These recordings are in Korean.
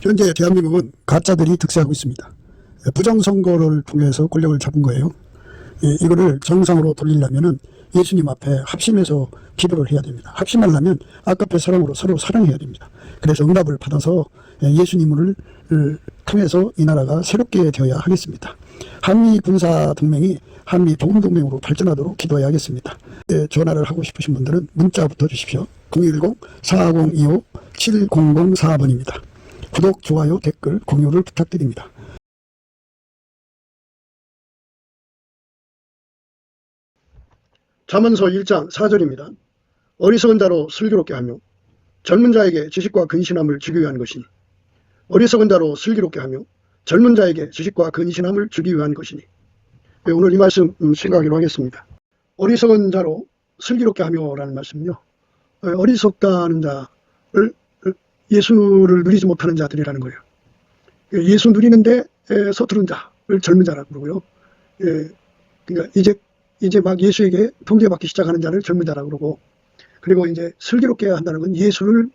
현재 대한민국은 가짜들이 득세하고 있습니다. 부정선거를 통해서 권력을 잡은 거예요. 이거를 정상으로 돌리려면 예수님 앞에 합심해서 기도를 해야 됩니다. 합심하려면 아까페 사랑으로 서로 사랑해야 됩니다. 그래서 응답을 받아서 예수님을 통해서 이 나라가 새롭게 되어야 하겠습니다. 한미 군사동맹이 한미 복음동맹으로 발전하도록 기도해야 하겠습니다. 전화를 하고 싶으신 분들은 문자부터 주십시오. 010-4025-7004번입니다. 구독, 좋아요, 댓글, 공유를 부탁드립니다. 잠언서 1장 4절입니다. 어리석은 자로 슬기롭게 하며 젊은 자에게 지식과 근신함을 주기 위한 것이니, 어리석은 자로 슬기롭게 하며 젊은 자에게 지식과 근신함을 주기 위한 것이니. 오늘 이 말씀 생각하기로 하겠습니다. 어리석은 자로 슬기롭게 하며 라는 말씀은요, 어리석다는 자를 예수를 누리지 못하는 자들이라는 거예요. 예수 누리는데 서투른 자를 젊은 자라고 그러고요. 그러니까 이제 막 예수에게 통제받기 시작하는 자를 젊은 자라고 그러고, 그리고 이제 슬기롭게 한다는 건 예수를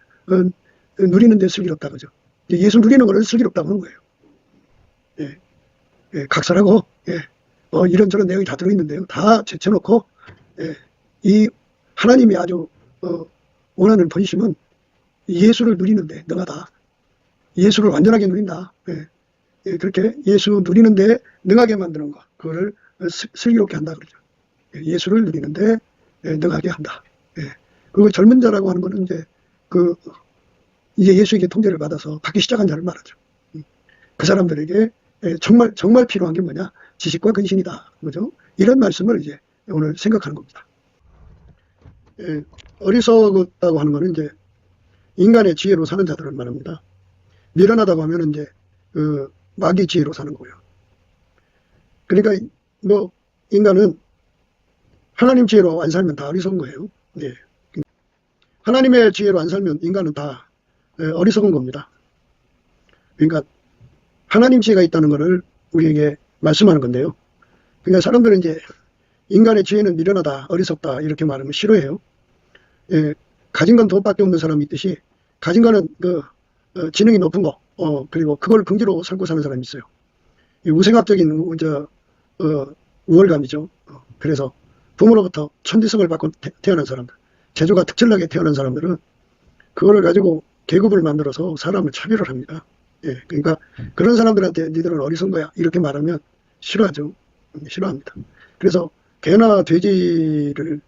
누리는데 슬기롭다 그죠. 예수 누리는 거를 슬기롭다고 하는 거예요. 각설하고 이런저런 내용이 다 들어있는데요. 다 제쳐놓고 이 하나님이 아주 원하는 본심은 예수를 누리는데 능하다. 예수를 완전하게 누린다. 그렇게 예수 누리는데 능하게 만드는 것, 그거를 슬기롭게 한다 그러죠. 예수를 누리는데 능하게 한다. 그리고 젊은 자라고 하는 거는 이제 예수에게 통제를 받아서 받기 시작한 자를 말하죠. 그 사람들에게 정말 필요한 게 뭐냐? 지식과 근신이다. 그죠? 이런 말씀을 이제 오늘 생각하는 겁니다. 어리석다고 하는 거는 이제 인간의 지혜로 사는 자들을 말합니다. 미련하다고 하면 이제 마귀 지혜로 사는 거예요. 그러니까 인간은 하나님 지혜로 안 살면 다 어리석은 거예요. 하나님의 지혜로 안 살면 인간은 다 어리석은 겁니다. 그러니까 하나님 지혜가 있다는 것을 우리에게 말씀하는 건데요. 그러니까 사람들은 이제 인간의 지혜는 미련하다, 어리석다 이렇게 말하면 싫어해요. 가진 건 돈밖에 없는 사람이 있듯이 가진 거는 지능이 높은 거, 그리고 그걸 긍지로 삼고 사는 사람이 있어요. 우생학적인 우월감이죠. 그래서 부모로부터 천지성을 받고 태어난 사람들, 재주가 특출나게 태어난 사람들은 그거를 가지고 계급을 만들어서 사람을 차별을 합니다. 그러니까 그런 사람들한테 니들은 어리석은 거야 이렇게 말하면 싫어하죠. 싫어합니다. 그래서 개나 돼지를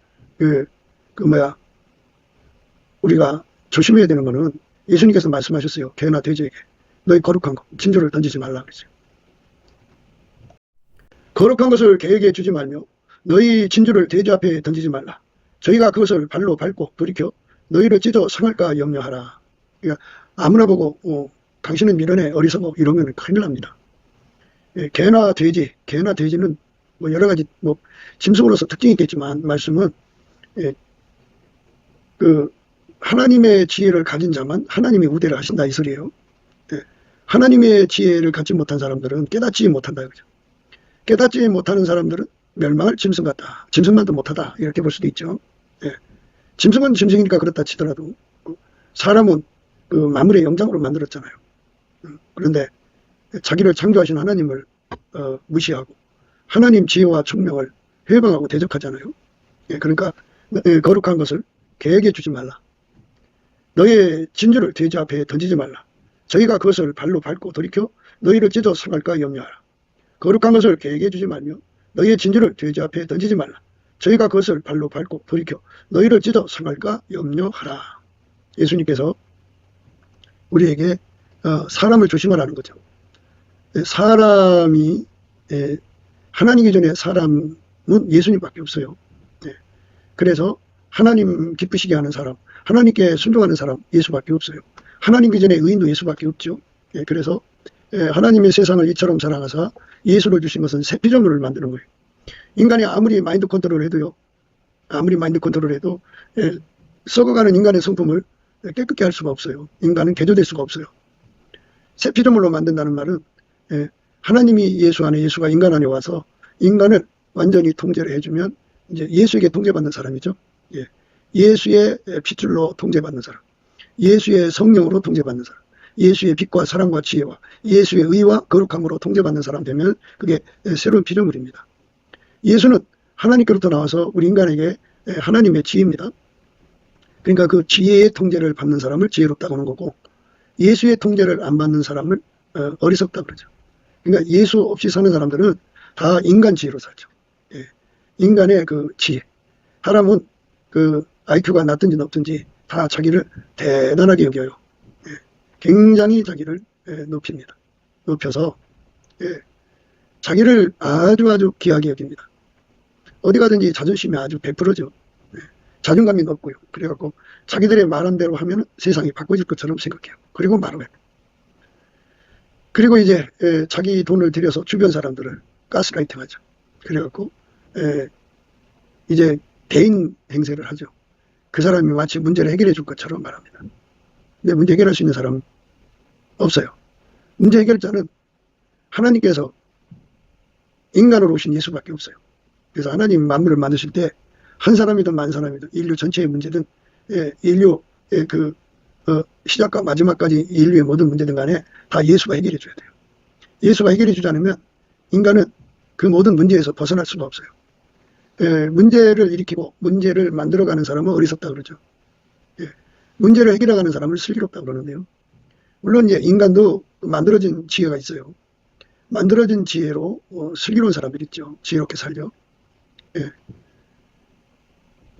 우리가 조심해야 되는 거는 예수님께서 말씀하셨어요. 개나 돼지에게 너희 거룩한 거 진주를 던지지 말라 그랬어요. 거룩한 것을 개에게 주지 말며 너희 진주를 돼지 앞에 던지지 말라. 저희가 그것을 발로 밟고 돌이켜 너희를 찢어 상할까 염려하라. 그러니까 아무나 보고 당신은 미련해 어리석어 이러면 큰일 납니다. 개나 돼지는 여러 가지 짐승으로서 특징이 있겠지만 말씀은 하나님의 지혜를 가진 자만 하나님이 우대를 하신다 이 소리예요. 하나님의 지혜를 갖지 못한 사람들은 깨닫지 못한다 그죠. 깨닫지 못하는 사람들은 멸망할 짐승 같다. 짐승만도 못하다 이렇게 볼 수도 있죠. 짐승은 짐승이니까 그렇다 치더라도 사람은 만물의 영장으로 만들었잖아요. 그런데 자기를 창조하신 하나님을 무시하고 하나님 지혜와 총명을 회방하고 대적하잖아요. 그러니까 거룩한 것을 개에게 주지 말라. 너의 진주를 돼지 앞에 던지지 말라. 저희가 그것을 발로 밟고 돌이켜 너희를 찢어 상할까 염려하라. 거룩한 것을 개에게 주지 말며 너희의 진주를 돼지 앞에 던지지 말라. 저희가 그것을 발로 밟고 돌이켜 너희를 찢어 상할까 염려하라. 예수님께서 우리에게 사람을 조심하라는 거죠. 사람이 하나님 기준의 사람은 예수님밖에 없어요. 그래서 하나님 기쁘시게 하는 사람, 하나님께 순종하는 사람 예수밖에 없어요. 하나님 기준의 의인도 예수밖에 없죠. 그래서 하나님의 세상을 이처럼 사랑하사 예수를 주신 것은 새 피조물을 만드는 거예요. 인간이 아무리 마인드 컨트롤을 해도 썩어가는 인간의 성품을 깨끗게 할 수가 없어요. 인간은 개조될 수가 없어요. 새 피조물로 만든다는 말은 하나님이 예수 안에, 예수가 인간 안에 와서 인간을 완전히 통제를 해주면 이제 예수에게 통제받는 사람이죠. 예수의 핏줄로 통제받는 사람, 예수의 성령으로 통제받는 사람, 예수의 빛과 사랑과 지혜와 예수의 의와 거룩함으로 통제받는 사람 되면 그게 새로운 피조물입니다. 예수는 하나님께로부터 나와서 우리 인간에게 하나님의 지혜입니다. 그러니까 그 지혜의 통제를 받는 사람을 지혜롭다고 하는 거고, 예수의 통제를 안 받는 사람을 어리석다 그러죠. 그러니까 예수 없이 사는 사람들은 다 인간 지혜로 살죠. 예. 인간의 그 지혜. 사람은 그 IQ가 낮든지 높든지 다 자기를 대단하게 여겨요. 예. 굉장히 자기를 높입니다. 높여서 자기를 아주 귀하게 여깁니다. 어디 가든지 자존심이 아주 100%죠. 자존감이 높고요. 그래갖고 자기들의 말한 대로 하면 세상이 바꿔질 것처럼 생각해요. 그리고 말을 해요. 그리고 이제 자기 돈을 들여서 주변 사람들을 가스라이팅 하죠. 그래갖고 이제 대인 행세를 하죠. 그 사람이 마치 문제를 해결해 줄 것처럼 말합니다. 근데 문제 해결할 수 있는 사람은 없어요. 문제 해결자는 하나님께서 인간으로 오신 예수밖에 없어요. 그래서 하나님 만물을 만드실 때 한 사람이든 만 사람이든 인류 전체의 문제든 인류의 그 시작과 마지막까지 인류의 모든 문제든 간에 다 예수가 해결해 줘야 돼요. 예수가 해결해 주지 않으면 인간은 그 모든 문제에서 벗어날 수가 없어요. 문제를 일으키고 문제를 만들어가는 사람은 어리석다 그러죠. 문제를 해결해가는 사람을 슬기롭다 그러는데요. 물론 이제 인간도 만들어진 지혜가 있어요. 만들어진 지혜로 슬기로운 사람들이 있죠. 지혜롭게 살죠.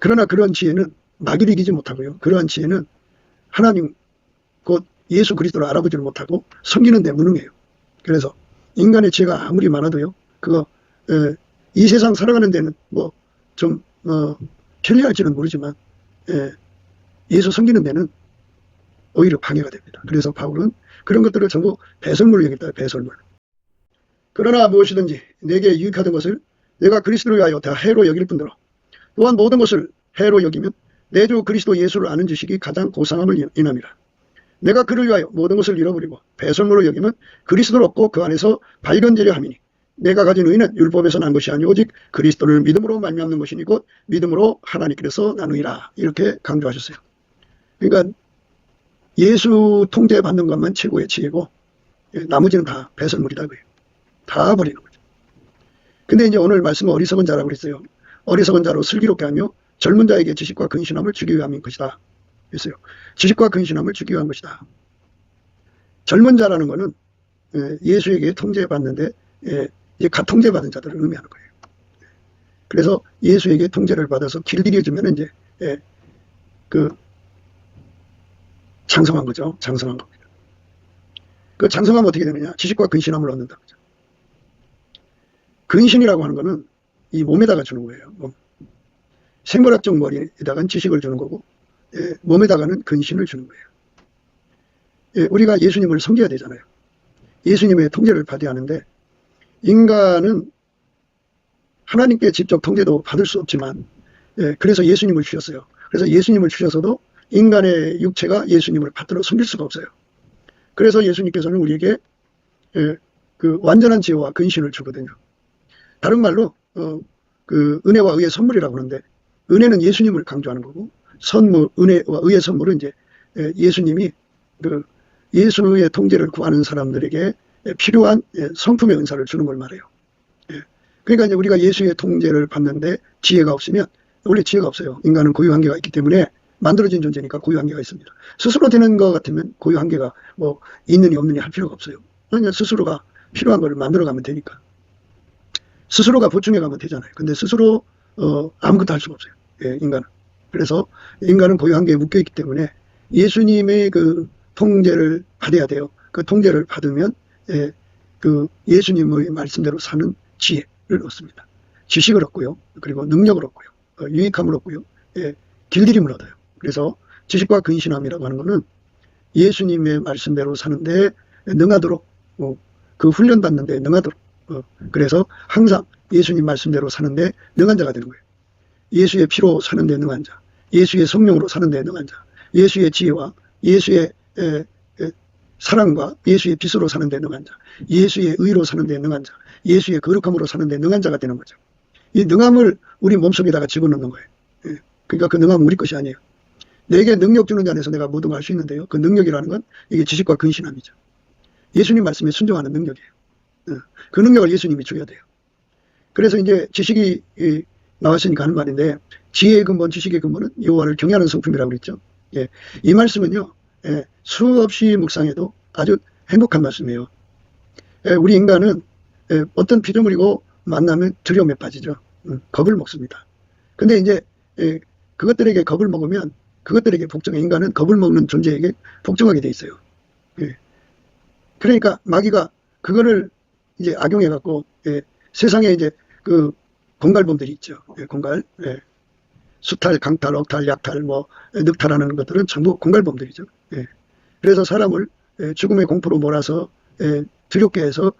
그러나 그러한 지혜는 마귀를 이기지 못하고요. 그러한 지혜는 하나님 곧 예수 그리스도를 알아보지를 못하고 섬기는 데 무능해요. 그래서 인간의 지혜가 아무리 많아도요. 그거 이 세상 살아가는 데는 뭐 좀 편리할지는 모르지만 예수 섬기는 데는 오히려 방해가 됩니다. 그래서 바울은 그런 것들을 전부 배설물로 여겼다. 배설물. 그러나 무엇이든지 내게 유익하던 것을 내가 그리스도를 위하여 다 해로 여길 뿐더러 또한 모든 것을 해로 여기면 내 주 그리스도 예수를 아는 지식이 가장 고상함을 인함이라. 내가 그를 위하여 모든 것을 잃어버리고 배설물로 여기면 그리스도를 얻고 그 안에서 발견되려 함이니 내가 가진 의는 율법에서 난 것이 아니 오직 그리스도를 믿음으로 말미암는 것이니 곧 믿음으로 하나님께서 나누이라. 이렇게 강조하셨어요. 그러니까 예수 통제받는 것만 최고의 지혜고 나머지는 다 배설물이다. 다 버리는 거죠. 근데 이제 오늘 말씀은 어리석은 자라고 그랬어요. 어리석은 자로 슬기롭게 하며 젊은 자에게 지식과 근신함을 주기 위함인 것이다. 그랬어요. 지식과 근신함을 주기 위한 것이다. 젊은 자라는 것은 예수에게 통제받는데 이제 갓 통제받은 자들을 의미하는 거예요. 그래서 예수에게 통제를 받아서 길들여주면 이제 그 장성한 거죠. 장성한 겁니다. 그 장성하면 어떻게 되느냐? 지식과 근신함을 얻는다. 근신이라고 하는 거는 이 몸에다가 주는 거예요. 생물학적 머리에다가는 지식을 주는 거고 몸에다가는 근신을 주는 거예요. 우리가 예수님을 섬겨야 되잖아요. 예수님의 통제를 받아야 하는데 인간은 하나님께 직접 통제도 받을 수 없지만 그래서 예수님을 주셨어요. 그래서 예수님을 주셔서도 인간의 육체가 예수님을 받들어 섬길 수가 없어요. 그래서 예수님께서는 우리에게 그 완전한 지혜와 근신을 주거든요. 다른 말로 그 은혜와 의의 선물이라고 하는데 은혜는 예수님을 강조하는 거고 선물, 은혜와 의의 선물은 이제 예수님이 그 예수의 통제를 구하는 사람들에게 필요한 성품의 은사를 주는 걸 말해요. 그러니까 이제 우리가 예수의 통제를 받는데 지혜가 없으면 원래 지혜가 없어요. 인간은 고유 한계가 있기 때문에 만들어진 존재니까 고유 한계가 있습니다. 스스로 되는 것 같으면 고유 한계가 뭐 있느니 없느니 할 필요가 없어요. 그냥 스스로가 필요한 걸 만들어가면 되니까. 스스로가 보충해가면 되잖아요. 근데 스스로 아무것도 할 수가 없어요. 인간은. 그래서 인간은 고유 한계에 묶여있기 때문에 예수님의 그 통제를 받아야 돼요. 그 통제를 받으면 그 예수님의 말씀대로 사는 지혜를 얻습니다. 지식을 얻고요. 그리고 능력을 얻고요. 유익함을 얻고요. 길들임을 얻어요. 그래서 지식과 근신함이라고 하는 것은 예수님의 말씀대로 사는데 능하도록 그 훈련받는데 능하도록 그래서 항상 예수님 말씀대로 사는데 능한 자가 되는 거예요. 예수의 피로 사는데 능한 자, 예수의 성령으로 사는데 능한 자, 예수의 지혜와 예수의 사랑과 예수의 빛으로 사는데 능한 자, 예수의 의로 사는데 능한 자, 예수의 거룩함으로 사는데 능한 자가 되는 거죠. 이 능함을 우리 몸속에다가 집어넣는 거예요. 그러니까 그 능함은 우리 것이 아니에요. 내게 능력 주는 자 안에서 내가 모든 걸 할 수 있는데요. 그 능력이라는 건 이게 지식과 근신함이죠. 예수님 말씀에 순종하는 능력이에요. 그 능력을 예수님이 줘야 돼요. 그래서 이제 지식이 나왔으니까 하는 말인데, 지혜의 근본, 지식의 근본은 여호와를 경외하는 성품이라고 그랬죠. 예, 이 말씀은요, 수없이 묵상해도 아주 행복한 말씀이에요. 우리 인간은 어떤 피조물이고 만나면 두려움에 빠지죠. 겁을 먹습니다. 근데 이제 그것들에게 겁을 먹으면 그것들에게 복종해. 인간은 겁을 먹는 존재에게 복종하게 돼 있어요. 그러니까 마귀가 그거를 이제 악용해 갖고 세상에 이제 그 공갈범들이 있죠. 공갈, 수탈, 강탈, 억탈, 약탈, 뭐 늑탈하는 것들은 전부 공갈범들이죠. 그래서 사람을 죽음의 공포로 몰아서 두렵게 해서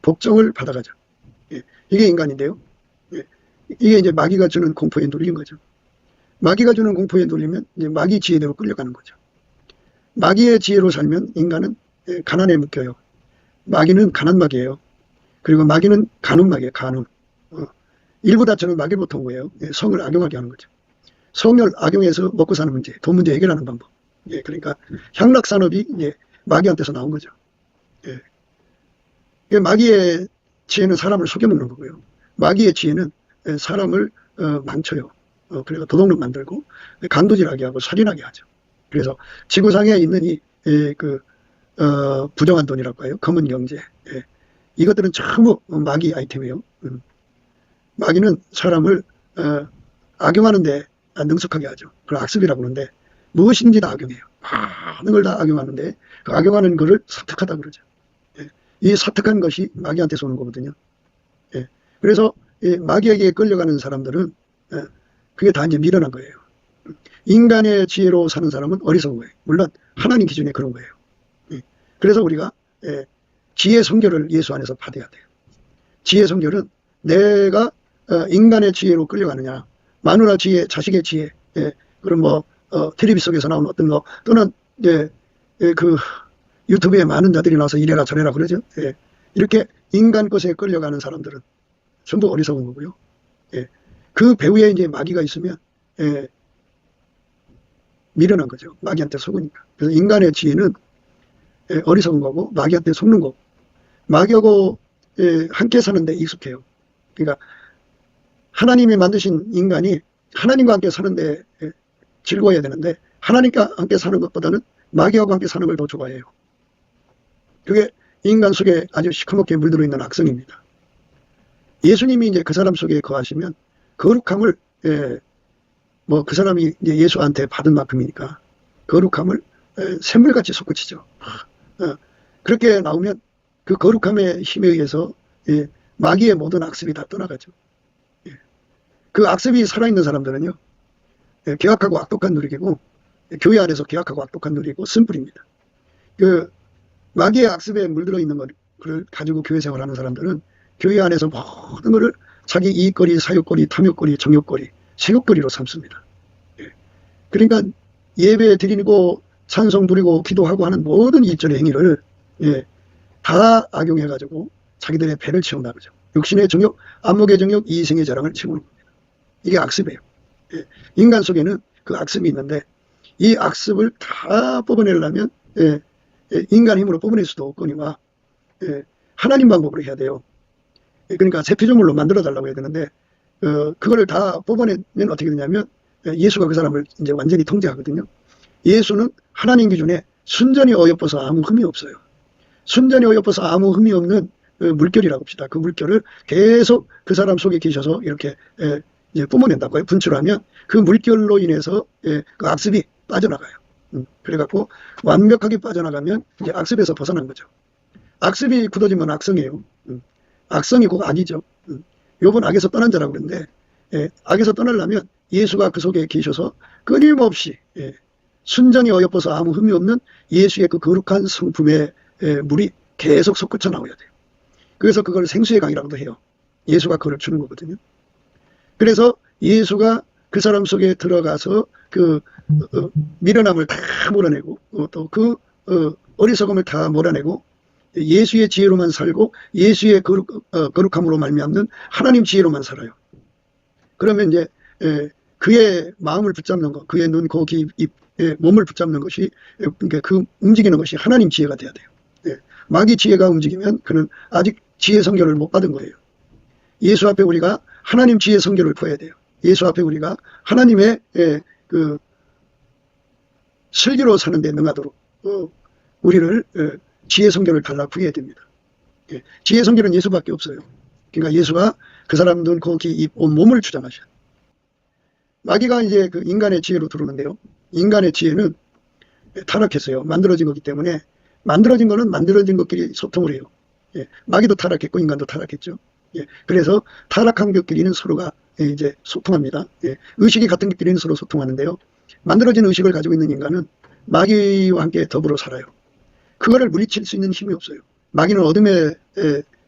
복종을 받아가죠. 이게 인간인데요. 이게 이제 마귀가 주는 공포에 눌린 거죠. 마귀가 주는 공포에 눌리면 이제 마귀 지혜대로 끌려가는 거죠. 마귀의 지혜로 살면 인간은 가난에 묶여요. 마귀는 가난마귀예요. 그리고 마귀는 간음마귀예요. 간음. 일부 다처는 마귀부터 온 거예요. 성을 악용하게 하는 거죠. 성을 악용해서 먹고 사는 문제, 돈 문제 해결하는 방법. 그러니까 향락산업이 이제 마귀한테서 나온 거죠. 마귀의 지혜는 사람을 속여먹는 거고요. 마귀의 지혜는 사람을 망쳐요. 그래서 도둑놈 만들고 강도질하게 하고 살인하게 하죠. 그래서 지구상에 있는 이 부정한 돈이라고 해요. 검은 경제. 이것들은 전부 마귀 아이템이에요. 마귀는 사람을 악용하는데 능숙하게 하죠. 그걸 악습이라고 하는데 무엇인지 다 악용해요. 많은 걸 다 악용하는데 그 악용하는 것을 사특하다 그러죠. 이 사특한 것이 마귀한테서 오는 거거든요. 그래서 마귀에게 끌려가는 사람들은 그게 다 이제 미련한 거예요. 인간의 지혜로 사는 사람은 어리석은 거예요. 물론 하나님 기준에 그런 거예요. 그래서 우리가 지혜 성결을 예수 안에서 받아야 돼요. 지혜 성결은 내가 인간의 지혜로 끌려가느냐, 마누라 지혜, 자식의 지혜, 그럼 뭐 텔레비 속에서 나오는 어떤 거 또는 그 유튜브에 많은 자들이 나와서 이래라 저래라 그러죠. 이렇게 인간 것에 끌려가는 사람들은 전부 어리석은 거고요. 그 배후에 이제 마귀가 있으면 미련한 거죠. 마귀한테 속으니까. 그래서 인간의 지혜는 어리석은 거고 마귀한테 속는 거고, 마귀하고 함께 사는데 익숙해요. 그러니까 하나님이 만드신 인간이 하나님과 함께 사는데 즐거워야 되는데 하나님과 함께 사는 것보다는 마귀하고 함께 사는 걸 더 좋아해요. 그게 인간 속에 아주 시커멓게 물들어 있는 악성입니다. 예수님이 이제 그 사람 속에 거하시면 거룩함을 뭐 그 사람이 이제 예수한테 받은 만큼이니까 거룩함을 샘물같이 솟구치죠. 그렇게 나오면 그 거룩함의 힘에 의해서 마귀의 모든 악습이 다 떠나가죠. 그 악습이 살아있는 사람들은요, 계약하고 악독한 누리기고, 교회 안에서 계약하고 악독한 누리고 쓴뿌리입니다. 그 마귀의 악습에 물들어 있는 것을 가지고 교회 생활하는 사람들은 교회 안에서 모든 것을 자기 이익거리, 사욕거리, 탐욕거리, 정욕거리, 세욕거리로 삼습니다. 그러니까 예배 드리고 찬송 부리고 기도하고 하는 모든 일절의 행위를 다 악용해가지고 자기들의 배를 채운다고죠. 육신의 정욕, 안목의 정욕, 이생의 자랑을 채우는 겁니다. 이게 악습이에요. 인간 속에는 그 악습이 있는데 이 악습을 다 뽑아내려면 인간 힘으로 뽑아낼 수도 없거니와 하나님 방법으로 해야 돼요. 그러니까 새 피조물로 만들어 달라고 해야 되는데 그거를 다 뽑아내면 어떻게 되냐면 예수가 그 사람을 이제 완전히 통제하거든요. 예수는 하나님 기준에 순전히 어여뻐서 아무 흠이 없어요. 순전히 어여뻐서 아무 흠이 없는 물결이라고 합시다. 그 물결을 계속 그 사람 속에 계셔서 이렇게 이제 뿜어낸다고요. 분출하면 그 물결로 인해서 그 악습이 빠져나가요. 그래갖고 완벽하게 빠져나가면 이제 악습에서 벗어난 거죠. 악습이 굳어지면 악성이에요. 악성이 곧 악이죠. 욥은 악에서 떠난 자라고 그러는데 악에서 떠나려면 예수가 그 속에 계셔서 끊임없이 순전히 어여뻐서 아무 흠이 없는 예수의 그 거룩한 성품의 물이 계속 솟구쳐 나와야 돼요. 그래서 그걸 생수의 강이라고도 해요. 예수가 그걸 주는 거거든요. 그래서 예수가 그 사람 속에 들어가서 그 미련함을 다 몰아내고 또 그 어리석음을 다 몰아내고 예수의 지혜로만 살고 예수의 거룩함으로 말미암는 하나님 지혜로만 살아요. 그러면 이제 그의 마음을 붙잡는 것, 그의 눈, 코, 귀, 입의 몸을 붙잡는 것이, 그러니까 그 움직이는 것이 하나님 지혜가 돼야 돼요. 예. 마귀 지혜가 움직이면 그는 아직 지혜 성교를 못 받은 거예요. 예수 앞에 우리가 하나님 지혜 성교를 구해야 돼요. 예수 앞에 우리가 하나님의 그 슬기로 사는 데 능하도록 우리를 지혜 성교를 달라 구해야 됩니다. 예. 지혜 성교는 예수밖에 없어요. 그러니까 예수가 그 사람 눈, 코, 귀, 입, 온 몸을 주장하셔요. 마귀가 이제 그 인간의 지혜로 들어오는데요. 인간의 지혜는 타락했어요. 만들어진 거기 때문에 만들어진 거는 만들어진 것끼리 소통을 해요. 예. 마귀도 타락했고 인간도 타락했죠. 예. 그래서 타락한 것끼리는 서로가 이제 소통합니다. 예. 의식이 같은 것끼리는 서로 소통하는데요. 만들어진 의식을 가지고 있는 인간은 마귀와 함께 더불어 살아요. 그거를 물리칠 수 있는 힘이 없어요. 마귀는 어둠의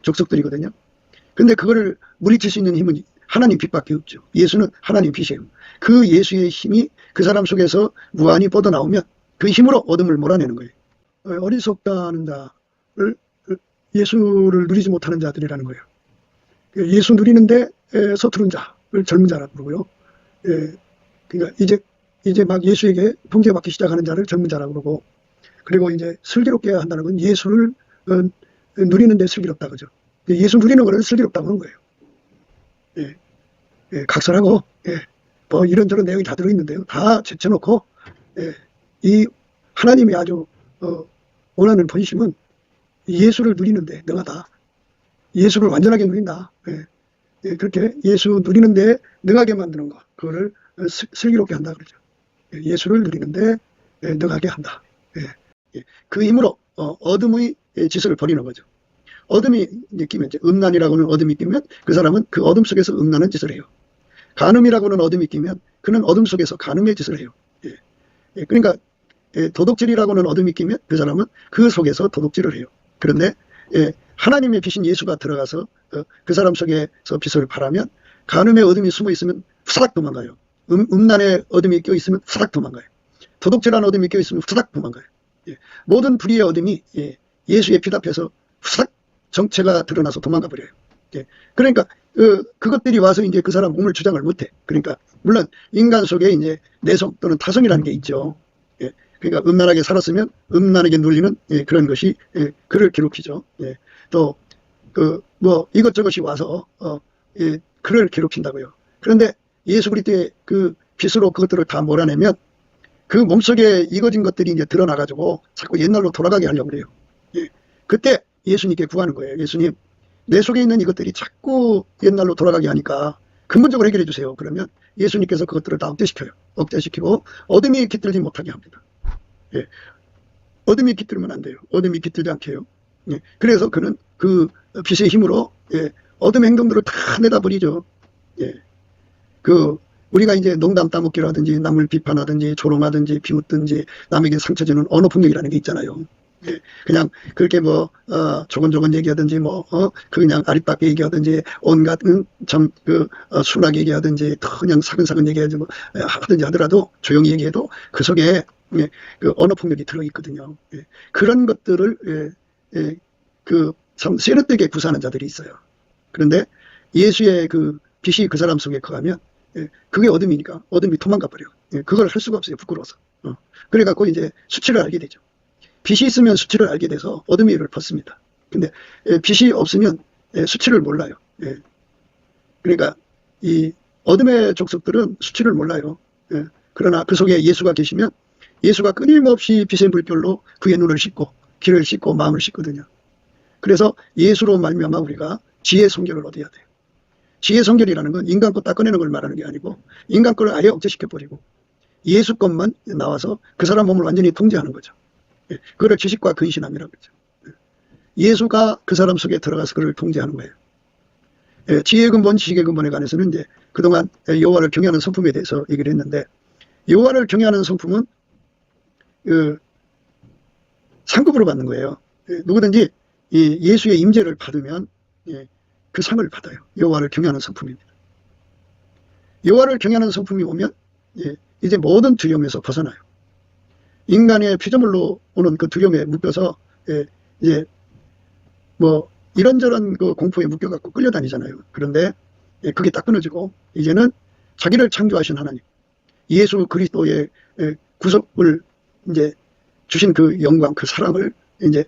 족속들이거든요. 근데 그거를 물리칠 수 있는 힘은 하나님 빛밖에 없죠. 예수는 하나님 빛이에요. 그 예수의 힘이 그 사람 속에서 무한히 뻗어나오면 그 힘으로 어둠을 몰아내는 거예요. 어리석다는 자를 예수를 누리지 못하는 자들이라는 거예요. 예수 누리는데 서투른 자를 젊은 자라고 그러고요. 그러니까 이제 막 예수에게 통제받기 시작하는 자를 젊은 자라고 그러고, 그리고 이제 슬기롭게 한다는 건 예수를 누리는데 슬기롭다 그죠. 예수 누리는 거는 슬기롭다고 하는 거예요. 각설하고 뭐 이런저런 내용이 다 들어있는데요. 다 제쳐놓고 이 하나님이 아주 원하는 본심은 예수를 누리는데 능하다. 예수를 완전하게 누린다. 그렇게 예수 누리는데 능하게 만드는 것, 그거를 슬기롭게 한다 그러죠. 예수를 누리는데 능하게 한다. 그 힘으로 어둠의 짓을 벌이는 거죠. 어둠이 끼면, 이제 음란이라고는 어둠이 끼면 그 사람은 그 어둠 속에서 음란한 짓을 해요. 간음이라고는 어둠이 끼면 그는 어둠 속에서 간음의 짓을 해요. 그러니까 도둑질이라고는 어둠이 끼면 그 사람은 그 속에서 도둑질을 해요. 그런데 하나님의 빛인 예수가 들어가서 그 사람 속에서 빛을 발하면 간음의 어둠이 숨어 있으면 후사닥 도망가요. 음란의 어둠이 껴 있으면 후사닥 도망가요. 도둑질한 어둠이 껴 있으면 후사닥 도망가요. 모든 불의의 어둠이 예수의 빛 앞에서 후사닥 정체가 드러나서 도망가 버려요. 그러니까 그것들이 와서 이제 그 사람 몸을 주장을 못해. 그러니까 물론 인간 속에 이제 내성 또는 타성이라는 게 있죠. 그러니까 음란하게 살았으면 음란하게 눌리는 그런 것이 그를 괴롭히죠. 또 뭐 이것저것이 와서 그를 괴롭힌다고요. 그런데 예수 그리스도의 그 빛으로 그것들을 다 몰아내면 그 몸속에 익어진 것들이 이제 드러나가지고 자꾸 옛날로 돌아가게 하려고 그래요. 그때 예수님께 구하는 거예요. 예수님, 내 속에 있는 이것들이 자꾸 옛날로 돌아가게 하니까 근본적으로 해결해 주세요. 그러면 예수님께서 그것들을 다 억제시켜요. 억제시키고 어둠이 깃들지 못하게 합니다. 어둠이 깃들면 안 돼요. 어둠이 깃들지 않게 해요. 그래서 그는 그 빛의 힘으로 어둠의 행동들을 다 내다버리죠. 우리가 이제 농담 따먹기라든지 남을 비판하든지 조롱하든지 비웃든지 남에게 상처 주는 언어 폭력이라는 게 있잖아요. 그냥 그렇게 뭐 조곤조곤 얘기하든지 그냥 아리따게 얘기하든지 온갖 순하게 얘기하든지 그냥 사근사근 얘기하든지 하든지 하더라도 조용히 얘기해도 그 속에 그 언어 폭력이 들어있거든요. 그런 것들을 참 세련되게 구사하는 자들이 있어요. 그런데 예수의 그 빛이 그 사람 속에 거하면 그게 어둠이니까 어둠이 도망가 버려요. 그걸 할 수가 없어요. 부끄러워서. 그래갖고 이제 수치를 알게 되죠. 빛이 있으면 수치를 알게 돼서 어둠의 일을 벗습니다. 근데 빛이 없으면 수치를 몰라요. 그러니까 이 어둠의 족속들은 수치를 몰라요. 그러나 그 속에 예수가 계시면 예수가 끊임없이 빛의 물결로 그의 눈을 씻고 귀를 씻고 마음을 씻거든요. 그래서 예수로 말미암아 우리가 지혜 성결을 얻어야 돼요. 지혜 성결이라는 건 인간 것 다 꺼내는 걸 말하는 게 아니고 인간 거를 아예 억제시켜버리고 예수 것만 나와서 그 사람 몸을 완전히 통제하는 거죠. 그걸 지식과 근신함이라고 그러죠. 예수가 그 사람 속에 들어가서 그를 통제하는 거예요. 지혜의 근본, 지식의 근본에 관해서는 이제 그동안 여호와를 경외하는 성품에 대해서 얘기를 했는데, 여호와를 경외하는 성품은 상급으로 받는 거예요. 누구든지 예수의 임재를 받으면 그 상을 받아요. 여호와를 경외하는 성품입니다. 여호와를 경외하는 성품이 오면 이제 모든 두려움에서 벗어나요. 인간의 피조물로 오는 그 두려움에 묶여서 이제 뭐 이런저런 그 공포에 묶여갖고 끌려다니잖아요. 그런데 그게 딱 끊어지고 이제는 자기를 창조하신 하나님, 예수 그리스도의 구속을 이제 주신 그 영광, 그 사랑을 이제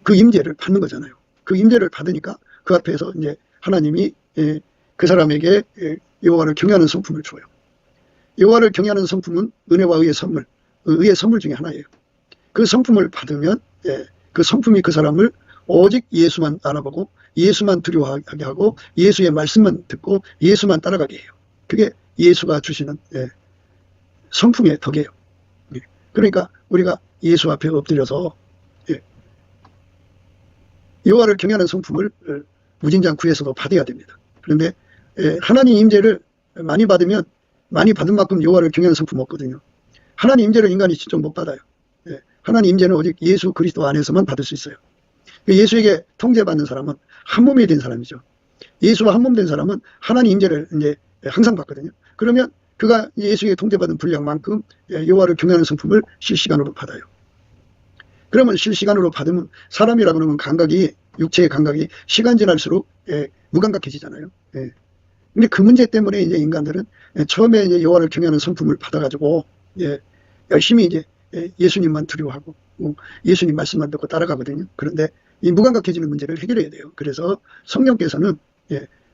그 임재를 받는 거잖아요. 그 임재를 받으니까 그 앞에서 이제 하나님이 그 사람에게 여호와를 경외하는 성품을 줘요. 여호와를 경외하는 성품은 은혜와 의의 선물 중에 하나예요. 그 성품을 받으면 그 성품이 그 사람을 오직 예수만 알아보고 예수만 두려워하게 하고 예수의 말씀만 듣고 예수만 따라가게 해요. 그게 예수가 주시는 성품의 덕이에요. 그러니까 우리가 예수 앞에 엎드려서 여호와를 경외하는 성품을 무진장 구에서도 받아야 됩니다. 그런데 하나님 임재를 많이 받으면 많이 받은 만큼 여호와를 경외하는 성품 없거든요. 하나님 임재를 인간이 직접 못 받아요. 하나님 임재는 오직 예수 그리스도 안에서만 받을 수 있어요. 예수에게 통제받는 사람은 한 몸이 된 사람이죠. 예수와 한 몸 된 사람은 하나님 임재를 이제 항상 받거든요. 그러면 그가 예수에게 통제받은 분량만큼 여호와를 경외하는 성품을 실시간으로 받아요. 그러면 실시간으로 받으면 사람이라 그러면 감각이, 육체의 감각이 시간 지날수록 무감각해지잖아요. 근데 그 문제 때문에 이제 인간들은 처음에 이제 여호와를 경외하는 성품을 받아가지고 열심히 이제 예수님만 두려워하고 예수님 말씀만 듣고 따라가거든요. 그런데 이 무감각해지는 문제를 해결해야 돼요. 그래서 성령께서는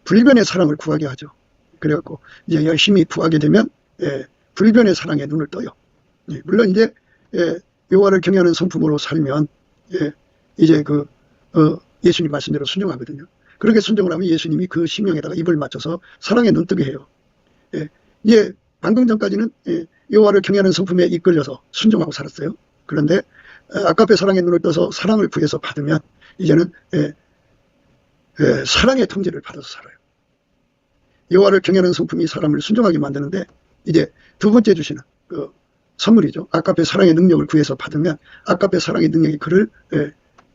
불변의 사랑을 구하게 하죠. 그래갖고 이제 열심히 구하게 되면 불변의 사랑에 눈을 떠요. 물론 이제 여호와를 경외하는 성품으로 살면 이제 그 예수님 말씀대로 순종하거든요. 그렇게 순종을 하면 예수님이 그 심령에다가 입을 맞춰서 사랑에 눈뜨게 해요. 이제 방금 전까지는 여호와를 경외하는 성품에 이끌려서 순종하고 살았어요. 그런데 아까페 사랑에 눈을 떠서 사랑을 구해서 받으면 이제는 사랑의 통제를 받아서 살아요. 여호와를 경외하는 성품이 사람을 순종하게 만드는데 이제 두 번째 주시는 그 선물이죠. 아까페 사랑의 능력을 구해서 받으면 아까페 사랑의 능력이 그를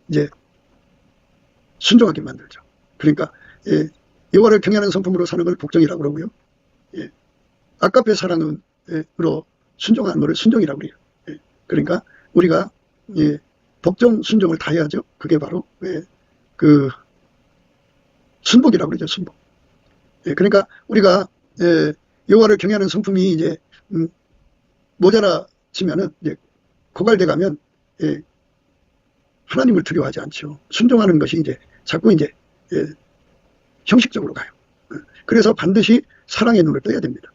이제 순종하게 만들죠. 그러니까 여호와를 경외하는 성품으로 사는 걸 복종이라고 그러고요. 아까페 사랑으로 순종하는 것을 순종이라고 그래요. 그러니까 우리가 복종 순종을 다 해야죠. 그게 바로 그 순복이라고 그러죠. 순복. 그러니까 우리가 여호와를 경외하는 성품이 이제 모자라지면은 이제 고갈돼 가면 하나님을 두려워하지 않죠. 순종하는 것이 이제 자꾸 이제 형식적으로 가요. 그래서 반드시 사랑의 눈을 떠야 됩니다.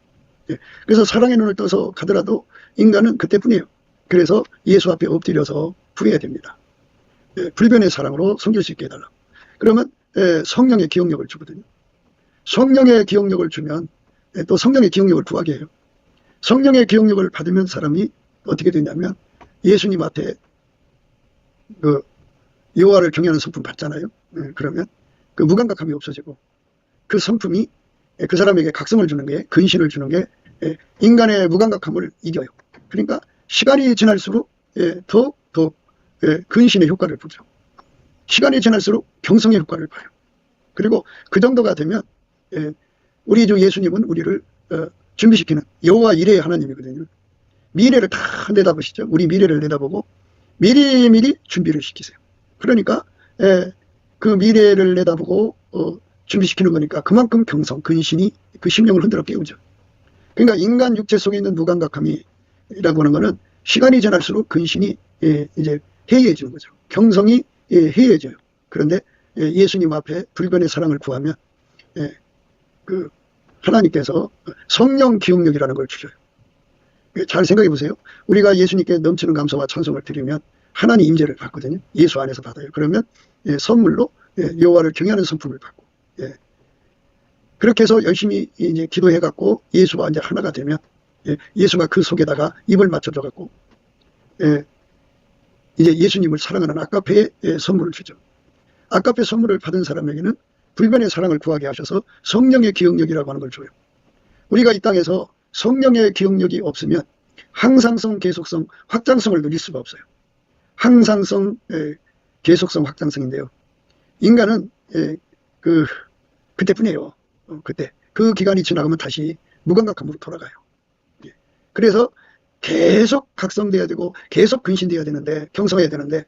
그래서 사랑의 눈을 떠서 가더라도 인간은 그때뿐이에요. 그래서 예수 앞에 엎드려서 구해야 됩니다. 불변의 사랑으로 섬길 수 있게 해달라. 그러면 성령의 기억력을 주거든요. 성령의 기억력을 주면 또 성령의 기억력을 구하게 해요. 성령의 기억력을 받으면 사람이 어떻게 되냐면 예수님 앞에 그 여호와를 경외하는 성품 받잖아요. 그러면 그 무감각함이 없어지고 그 성품이 그 사람에게 각성을 주는 게, 근신을 주는 게 인간의 무감각함을 이겨요. 그러니까 시간이 지날수록 더욱 근신의 효과를 보죠. 시간이 지날수록 경성의 효과를 봐요. 그리고 그 정도가 되면 우리 주 예수님은 우리를 준비시키는 여호와 이레의 하나님이거든요. 미래를 다 내다보시죠. 우리 미래를 내다보고 미리미리 준비를 시키세요. 그러니까 그 미래를 내다보고 준비시키는 거니까 그만큼 경성, 근신이 그 심령을 흔들어 깨우죠. 그러니까 인간 육체 속에 있는 무감각함이라고 하는 거는 시간이 지날수록 근신이 이제 해이해지는 거죠. 경성이 해이해져요. 그런데 예수님 앞에 불변의 사랑을 구하면 그 하나님께서 성령 기억력이라는 걸 주셔요. 잘 생각해 보세요. 우리가 예수님께 넘치는 감사와 찬송을 드리면 하나님 임재를 받거든요. 예수 안에서 받아요. 그러면 선물로 여호와를 경외하는 성품을 받고 그렇게 해서 열심히 이제 기도해 갖고 예수와 이제 하나가 되면 예수가 그 속에다가 입을 맞춰줘 갖고 이제 예수님을 사랑하는 아까페의 선물을 주죠. 아까페 선물을 받은 사람에게는 불변의 사랑을 구하게 하셔서 성령의 기억력이라고 하는 걸 줘요. 우리가 이 땅에서 성령의 기억력이 없으면 항상성, 계속성, 확장성을 누릴 수가 없어요. 항상성, 계속성, 확장성인데요. 인간은 그때뿐이에요. 그때 그 기간이 지나가면 다시 무감각함으로 돌아가요. 그래서 계속 각성돼야 되고 계속 근신돼야 되는데, 경성해야 되는데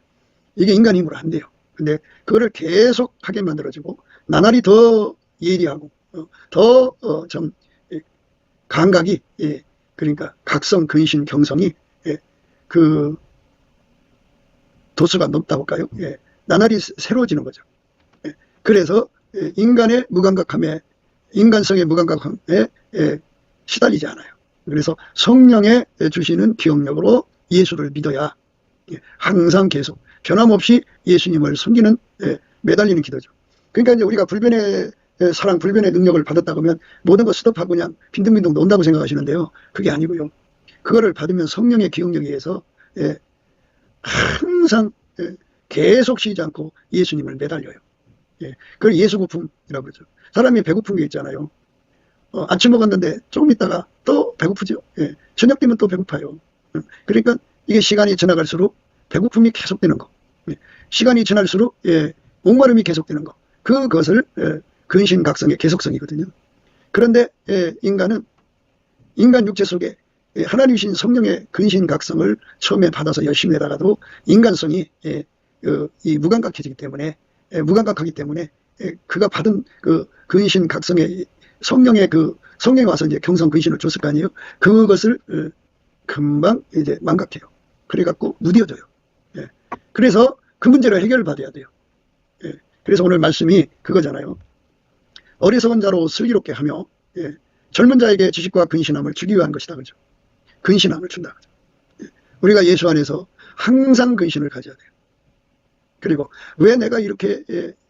이게 인간 힘으로 안 돼요. 근데 그거를 계속 하게 만들어지고 나날이 더 예리하고 더 좀 감각이, 예, 그러니까 각성, 근신, 경성이, 예, 그 도수가 높다고 할까요? 예, 나날이 새로워지는 거죠. 예, 그래서 인간의 무감각함에, 인간성의 무감각함에 시달리지 않아요. 그래서 성령의 주시는 기억력으로 예수를 믿어야 항상 계속 변함없이 예수님을 섬기는, 매달리는 기도죠. 그러니까 이제 우리가 불변의 사랑, 불변의 능력을 받았다 그러면 모든 거 스톱하고 그냥 빈둥빈둥 논다고 생각하시는데요. 그게 아니고요. 그거를 받으면 성령의 기억력에 의해서 항상 계속 쉬지 않고 예수님을 매달려요. 그걸 예수고품이라고 그러죠. 사람이 배고픈 게 있잖아요. 아침 먹었는데 조금 있다가 또 배고프죠. 저녁 되면 또 배고파요. 그러니까 이게 시간이 지나갈수록 배고픔이 계속되는 거, 시간이 지날수록 목마름이 계속되는 거, 그것을 근신각성의 계속성이거든요. 그런데 인간은 인간 육체 속에 하나님이신 성령의 근신각성을 처음에 받아서 열심히 하다가도 인간성이 이 무감각해지기 때문에, 무감각하기 때문에 그가 받은 그 근신각성의 성령의 성령이 와서 이제 경성 근신을 줬을 거 아니에요. 그것을 금방 이제 망각해요. 그래갖고 무뎌져요. 그래서 그 문제를 해결받아야 돼요. 그래서 오늘 말씀이 그거잖아요. 어리석은 자로 슬기롭게 하며, 젊은 자에게 지식과 근신함을 주기 위한 것이다. 그죠? 근신함을 준다. 그죠? 우리가 예수 안에서 항상 근신을 가져야 돼요. 그리고 왜 내가 이렇게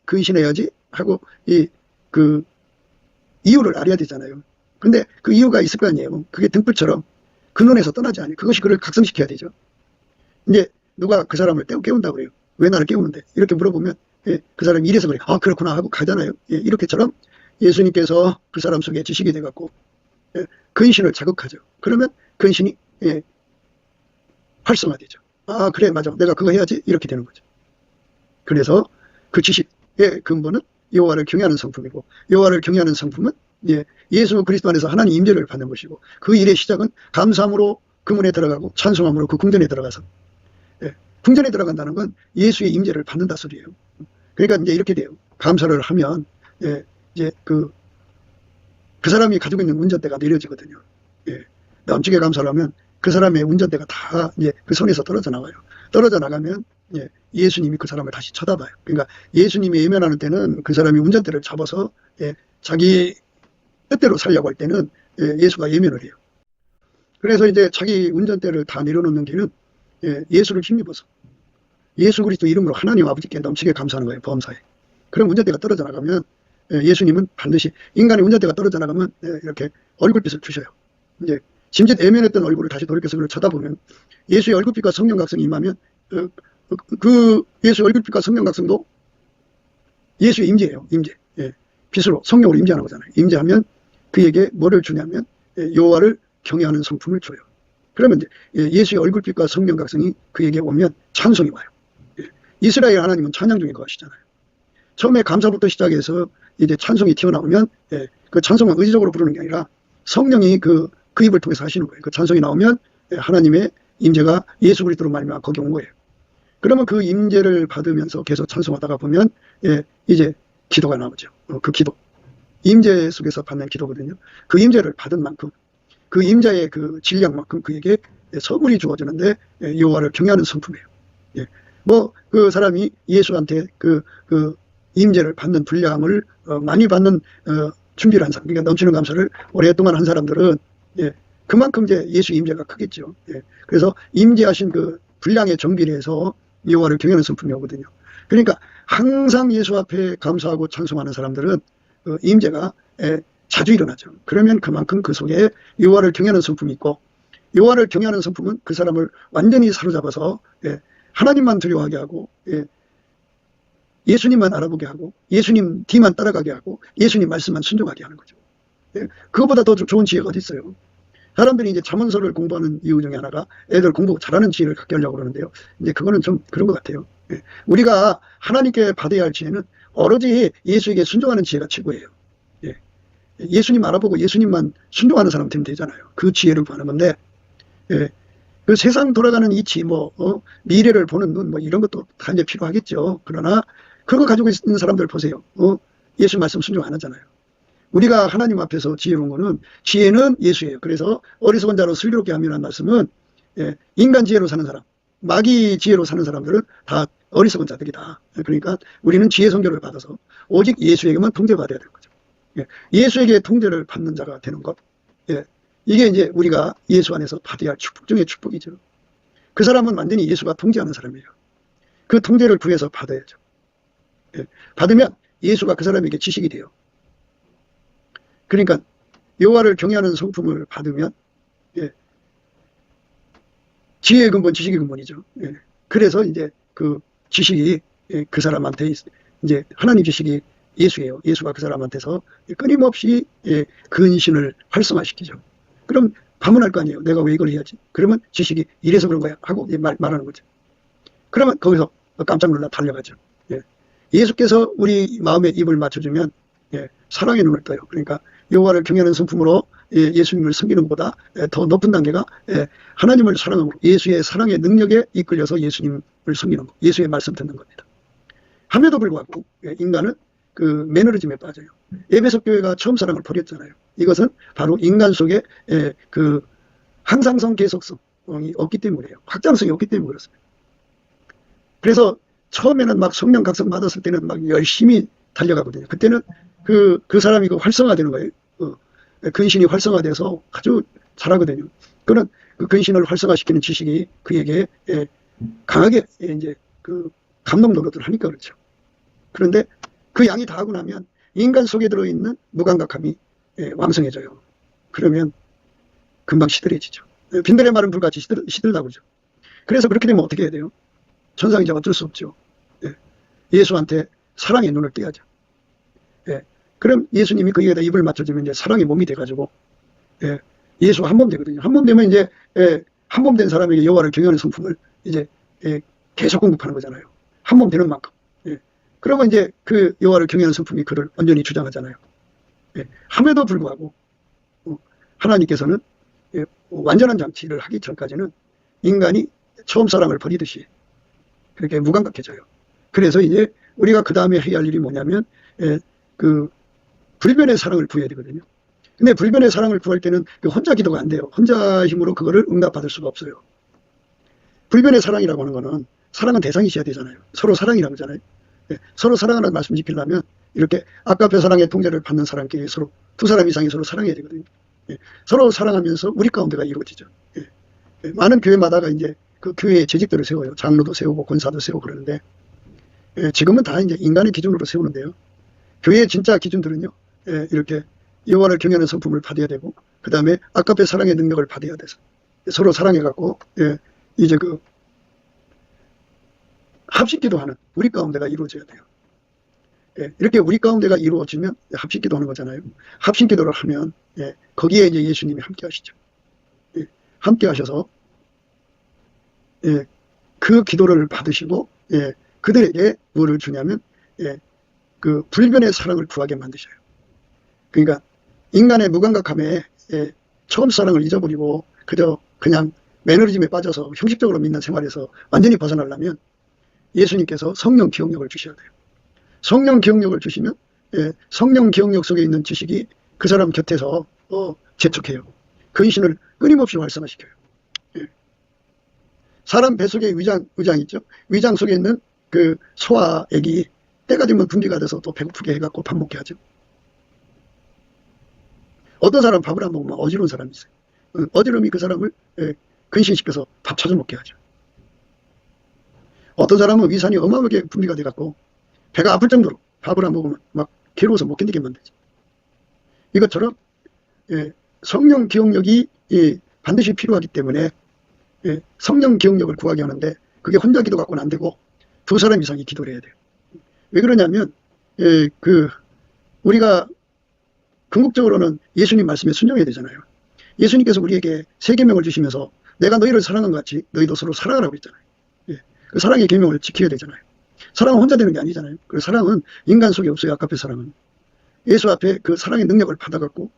근신해야지 하고 이유를 알아야 되잖아요. 근데 그 이유가 있을 거 아니에요. 그게 등불처럼 근원에서 떠나지 않아요. 그것이 그를 각성시켜야 되죠. 이제 누가 그 사람을 깨운다고 그래요. 왜 나를 깨우는데? 이렇게 물어보면 그 사람이 이래서 그래. 아, 그렇구나 하고 가잖아요. 이렇게처럼 예수님께서 그 사람 속에 지식이 돼갖고 근신을 자극하죠. 그러면 근신이 활성화되죠. 아, 그래, 맞아. 내가 그거 해야지. 이렇게 되는 거죠. 그래서 그 지식의 근본은 여호와를 경외하는 성품이고, 여호와를 경외하는 성품은 예수 그리스도 안에서 하나님 임재를 받는 것이고, 그 일의 시작은 감사함으로 그 문에 들어가고 찬송함으로 그 궁전에 들어가서, 궁전에 들어간다는 건 예수의 임재를 받는다 소리예요. 그러니까 이제 이렇게 돼요. 감사를 하면 이제 그 사람이 가지고 있는 운전대가 내려지거든요. 넘치게 감사를 하면 그 사람의 운전대가 다 이제 그 손에서 떨어져 나와요. 떨어져 나가면 예수님이 그 사람을 다시 쳐다봐요. 그러니까 예수님이 예면하는 때는 그 사람이 운전대를 잡아서 자기 뜻대로 살려고 할 때는 예수가 예면을 해요. 그래서 이제 자기 운전대를 다 내려놓는 길은 예수를 힘입어서 예수 그리스도 이름으로 하나님 아버지께 넘치게 감사하는 거예요. 범사에. 그럼 운전대가 떨어져 나가면 예수님은 반드시, 인간의 운전대가 떨어져 나가면 이렇게 얼굴빛을 주셔요. 이제 심지어 예면했던 얼굴을 다시 돌이켜서 그를 쳐다보면 예수의 얼굴빛과 성령각성이 임하면 그 예수의 얼굴빛과 성령각성도 예수의 임재예요. 임재. 빛으로 성령으로 임재하는 거잖아요. 임재하면 그에게 뭐를 주냐면 여호와를 경외하는 성품을 줘요. 그러면 이제 예수의 얼굴빛과 성령각성이 그에게 오면 찬송이 와요. 이스라엘 하나님은 찬양 중에 거하시잖아요. 처음에 감사부터 시작해서 이제 찬송이 튀어나오면 그 찬송은 의지적으로 부르는 게 아니라 성령이 그 입을 통해서 하시는 거예요. 그 찬송이 나오면 하나님의 임재가 예수 그리스도로 말미암아 거기 온 거예요. 그러면 그 임재를 받으면서 계속 찬송하다가 보면 이제 기도가 나오죠. 그 기도, 임재 속에서 받는 기도거든요. 그 임재를 받은 만큼, 그 임재의 그 질량만큼 그에게 선물이 주어지는데 여호와를 경외하는 성품이에요. 뭐 그 사람이 예수한테 그 임재를 받는 분량을 많이 받는 준비를 한 사람, 그러니까 넘치는 감사를 오랫동안 한 사람들은 그만큼 이제 예수 임재가 크겠죠. 그래서 임재하신 그 분량의 정비를 해서 여호와를 경외하는 성품이 오거든요. 그러니까 항상 예수 앞에 감사하고 찬송하는 사람들은 임재가 자주 일어나죠. 그러면 그만큼 그 속에 여호와를 경외하는 성품이 있고, 여호와를 경외하는 성품은 그 사람을 완전히 사로잡아서 하나님만 두려워하게 하고 예수님만 알아보게 하고 예수님 뒤만 따라가게 하고 예수님 말씀만 순종하게 하는 거죠. 그것보다 더 좋은 지혜가 어디 있어요. 사람들이 이제 잠언서를 공부하는 이유 중에 하나가 애들 공부 잘하는 지혜를 갖게 하려고 그러는데요. 이제 그거는 좀 그런 것 같아요. 우리가 하나님께 받아야 할 지혜는 오로지 예수에게 순종하는 지혜가 최고예요. 예수님 알아보고 예수님만 순종하는 사람 되면 되잖아요. 그 지혜를 구하는 건데, 그 세상 돌아가는 이치, 미래를 보는 눈, 이런 것도 다 이제 필요하겠죠. 그러나 그거 가지고 있는 사람들 보세요. 예수 말씀 순종 안 하잖아요. 우리가 하나님 앞에서 지혜로운 거는 지혜는 예수예요. 그래서 어리석은 자로 슬기롭게 함이라는 말씀은 인간 지혜로 사는 사람, 마귀 지혜로 사는 사람들은 다 어리석은 자들이다. 그러니까 우리는 지혜 선교를 받아서 오직 예수에게만 통제받아야 되는 거죠. 예수에게 통제를 받는 자가 되는 것. 이게 이제 우리가 예수 안에서 받아야 할 축복 중의 축복이죠. 그 사람은 완전히 예수가 통제하는 사람이에요. 그 통제를 구해서 받아야죠. 받으면 예수가 그 사람에게 지식이 돼요. 그러니까 여호와를 경외하는 성품을 받으면 지혜의 근본, 지식의 근본이죠. 그래서 이제 그 지식이 그 사람한테 이제 하나님 지식이 예수예요. 예수가 그 사람한테서 끊임없이 근신을 활성화시키죠. 그럼 반문할 거 아니에요. 내가 왜 이걸 해야지? 그러면 지식이 이래서 그런 거야 하고 말하는 거죠. 그러면 거기서 깜짝 놀라 달려가죠. 예수께서 우리 마음에 입을 맞춰주면 사랑의 눈을 떠요. 그러니까 여호와를 경외하는 성품으로 예수님을 섬기는 것보다 더 높은 단계가 하나님을 사랑함으로 예수의 사랑의 능력에 이끌려서 예수님을 섬기는 것, 예수의 말씀 듣는 겁니다. 함에도 불구하고 인간은 그 매너리즘에 빠져요. 에베소 교회가 처음 사랑을 버렸잖아요. 이것은 바로 인간 속에 그 항상성, 계속성이 없기 때문이에요. 확장성이 없기 때문에 그렇습니다. 그래서 처음에는 막 성령 각성 받았을 때는 막 열심히 달려가거든요. 그때는 그 사람이 그 활성화되는 거예요. 근신이 활성화돼서 아주 잘하거든요. 그는 그 근신을 활성화시키는 지식이 그에게 강하게 이제 그 감동 노릇을 하니까 그렇죠. 그런데 그 양이 다 하고 나면 인간 속에 들어있는 무감각함이 왕성해져요. 그러면 금방 시들해지죠. 빈들의 마른 불같이 시들다고 그러죠. 그래서 그렇게 되면 어떻게 해야 돼요? 천상이자 어쩔 수 없죠. 예수한테 사랑의 눈을 떼야죠. 그럼 예수님이 거기에다 입을 맞춰주면 이제 사랑의 몸이 돼가지고 예수 한 몸 되거든요. 한 몸 되면 이제 한 몸 된 사람에게 여호와를 경외하는 성품을 이제 계속 공급하는 거잖아요. 한 몸 되는 만큼. 그러면 이제 그 여호와를 경외하는 성품이 그를 완전히 주장하잖아요. 함에도 불구하고 하나님께서는 완전한 장치를 하기 전까지는 인간이 처음 사랑을 버리듯이 그렇게 무감각해져요. 그래서 이제 우리가 그 다음에 해야 할 일이 뭐냐면 그 불변의 사랑을 구해야 되거든요. 근데 불변의 사랑을 구할 때는 혼자 기도가 안 돼요. 혼자 힘으로 그거를 응답받을 수가 없어요. 불변의 사랑이라고 하는 거는 사랑은 대상이 있어야 되잖아요. 서로 사랑이라고 하잖아요. 서로 사랑하는 말씀 지키려면 이렇게 아까페 사랑의 통제를 받는 사람끼리 서로 두 사람 이상이 서로 사랑해야 되거든요. 서로 사랑하면서 우리 가운데가 이루어지죠. 많은 교회마다가 이제 그 교회의 재직들을 세워요. 장로도 세우고 권사도 세우고 그러는데 지금은 다 이제 인간의 기준으로 세우는데요. 교회의 진짜 기준들은요. 이렇게 여호와를 경외하는 성품을 받아야 되고 그 다음에 아까페 사랑의 능력을 받아야 돼서 서로 사랑해갖고 이제 그 합식기도하는 우리 가운데가 이루어져야 돼요. 이렇게 우리 가운데가 이루어지면 합식기도하는 거잖아요. 합식기도를 하면 거기에 이제 예수님이 함께 하시죠. 함께 하셔서 그 기도를 받으시고 그들에게 뭐를 주냐면 그 불변의 사랑을 구하게 만드셔요. 그러니까 인간의 무감각함에 처음 사랑을 잊어버리고 그냥 매너리즘에 빠져서 형식적으로 믿는 생활에서 완전히 벗어나려면 예수님께서 성령 기억력을 주셔야 돼요. 성령 기억력을 주시면 성령 기억력 속에 있는 지식이 그 사람 곁에서 재촉해요. 근신을 끊임없이 활성화시켜요. 사람 뱃속에 위장 있죠. 위장 속에 있는 그 소화액이 때가 되면 분비가 돼서 또 배고프게 해갖고 밥 먹게 하죠. 어떤 사람 밥을 안 먹으면 어지러운 사람이 있어요. 어지러움이 그 사람을 근신시켜서 밥 찾아 먹게 하죠. 어떤 사람은 위산이 어마어마하게 분비가 돼갖고 배가 아플 정도로 밥을 안 먹으면 막 괴로워서 못 견디게 만들죠. 이것처럼 성령 기억력이 반드시 필요하기 때문에 성령 기억력을 구하게 하는데 그게 혼자 기도 갖고는 안 되고 두 사람 이상이 기도를 해야 돼요. 왜 그러냐면 우리가 궁극적으로는 예수님 말씀에 순종해야 되잖아요. 예수님께서 우리에게 세 계명을 주시면서 내가 너희를 사랑한 것 같이 너희도 서로 사랑하라고 했잖아요. 그 사랑의 계명을 지켜야 되잖아요. 사랑은 혼자 되는 게 아니잖아요. 그 사랑은 인간 속에 없어요. 아까의 사랑은. 예수 앞에 그 사랑의 능력을 받아갖고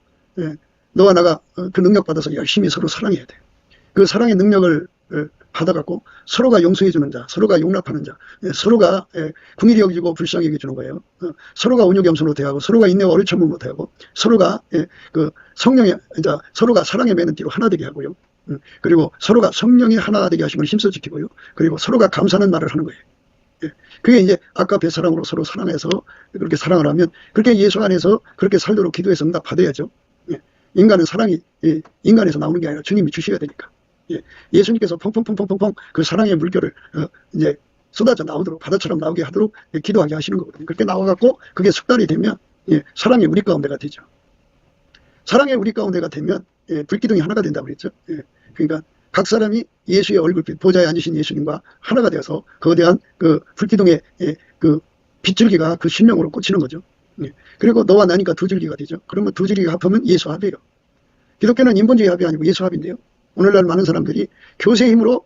너와 나가 그 능력 받아서 열심히 서로 사랑해야 돼요. 그 사랑의 능력을 받아갖고 서로가 용서해주는 자, 서로가 용납하는 자, 서로가 긍휼히 여기고 불쌍히 여겨주는 거예요. 서로가 온유겸손으로 대하고 서로가 인내와 어릴 참음으로 대하고 서로가 그 성령의 서로가 사랑의 매는 띠로 하나 되게 하고요. 그리고 서로가 성령이 하나 되게 하심을 힘써 지키고요. 그리고 서로가 감사하는 말을 하는 거예요. 그게 이제 아까의 사랑으로 서로 사랑해서 그렇게 사랑을 하면 그렇게 예수 안에서 그렇게 살도록 기도해서 응답 받아야죠. 인간은 사랑이 인간에서 나오는 게 아니라 주님이 주셔야 되니까. 예수님께서 펑펑펑펑펑펑 그 사랑의 물결을 이제 쏟아져 나오도록 바다처럼 나오게 하도록 기도하게 하시는 거거든요. 그렇게 나와갖고 그게 숙달이 되면 사랑이 우리 가운데가 되죠. 사랑이 우리 가운데가 되면 불기둥이 하나가 된다고 그랬죠. 그러니까 각 사람이 예수의 얼굴빛, 보좌에 앉으신 예수님과 하나가 되어서 거대한 그 불기둥의 그 빗줄기가 그 신령으로 꽂히는 거죠. 그리고 너와 나니까 두 줄기가 되죠. 그러면 두 줄기가 합하면 예수 합이에요. 기독교는 인본주의 합이 아니고 예수 합인데요. 오늘날 많은 사람들이 교세의 힘으로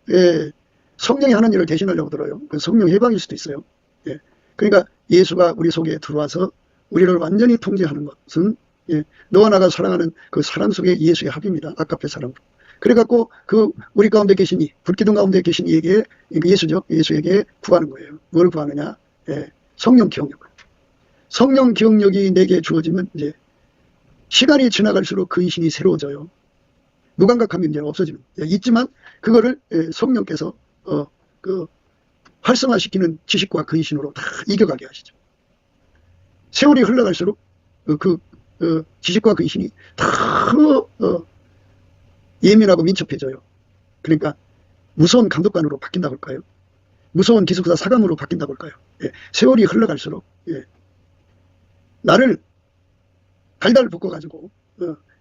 성령이 하는 일을 대신하려고 들어요. 그 성령 해방일 수도 있어요. 그러니까 예수가 우리 속에 들어와서 우리를 완전히 통제하는 것은 너와 나가 사랑하는 그 사랑 속에 예수의 합입니다. 아까의 사랑으로. 그래갖고 그 우리 가운데 계신 이 불기둥 가운데 계신 이에게 예수죠. 예수에게 구하는 거예요. 뭘 구하느냐? 성령 기억력을. 성령 기억력이 내게 주어지면 이제 시간이 지나갈수록 근신이 새로워져요. 무감각함이 이제 없어지는. 있지만 그거를 성령께서 그 활성화시키는 지식과 근신으로 다 이겨가게 하시죠. 세월이 흘러갈수록 지식과 근신이 다 예민하고 민첩해져요. 그러니까 무서운 감독관으로 바뀐다고 할까요? 무서운 기숙사 사감으로 바뀐다고 할까요? 세월이 흘러갈수록 나를 달달 볶아가지고